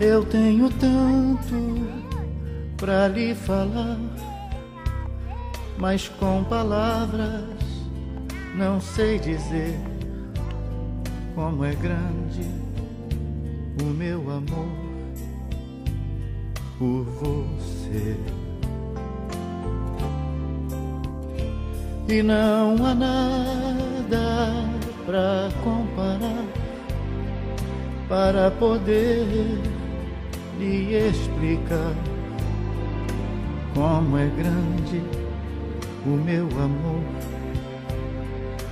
Eu tenho tanto pra lhe falar, mas com palavras não sei dizer como é grande o meu amor por você. E não há nada pra comparar, para poder lhe explicar como é grande o meu amor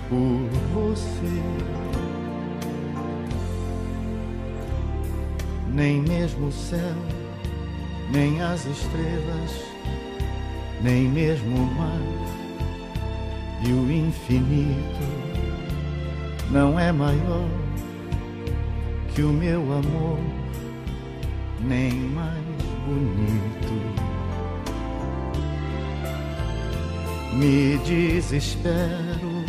por você. Nem mesmo o céu, nem as estrelas, nem mesmo o mar e o infinito não é maior que o meu amor, nem mais bonito. Me desespero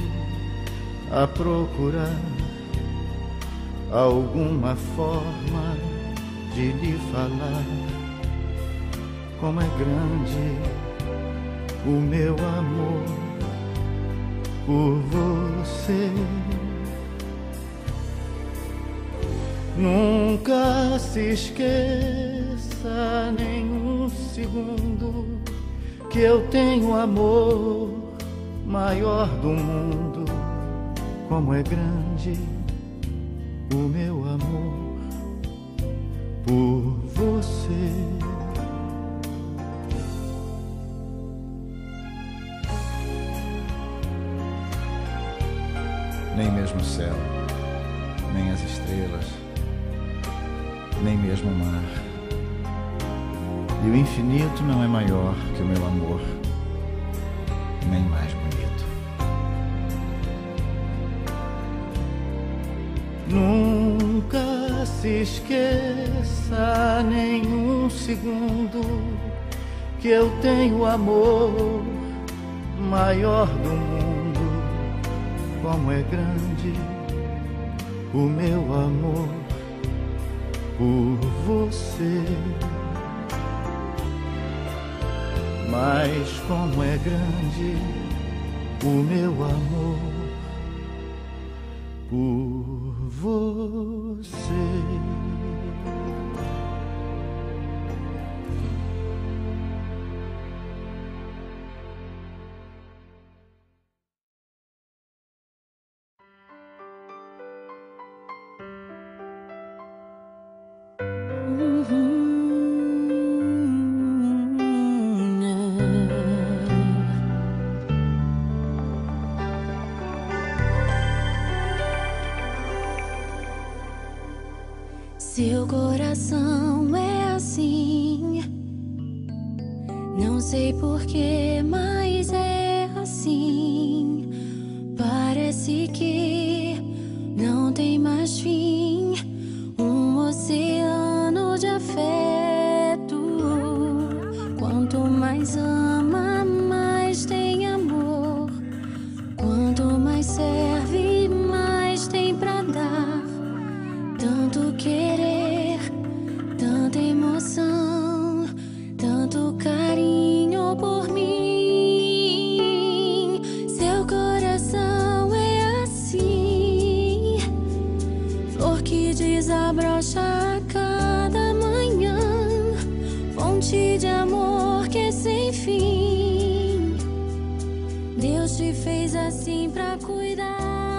a procurar alguma forma de lhe falar como é grande o meu amor por você. Nunca se esqueça nem um segundo que eu tenho amor maior do mundo. Como é grande o meu amor por você. Nem mesmo o céu, nem as estrelas, nem mesmo o mar e o infinito não é maior que o meu amor, nem mais bonito. Nunca se esqueça nem um segundo que eu tenho amor maior do mundo. Como é grande o meu amor por você. Mas como é grande o meu amor por você. Seu coração é assim, não sei porquê, mas é assim. Parece que não tem mais fim, um oceano de afeto. Quanto mais ama, mais tem amor. Quanto mais serve, mais tem pra dar. Tanto querer, tanta emoção, tanto carinho por mim. Seu coração é assim, flor que desabrocha a cada manhã, fonte de amor que é sem fim. Deus te fez assim pra cuidar.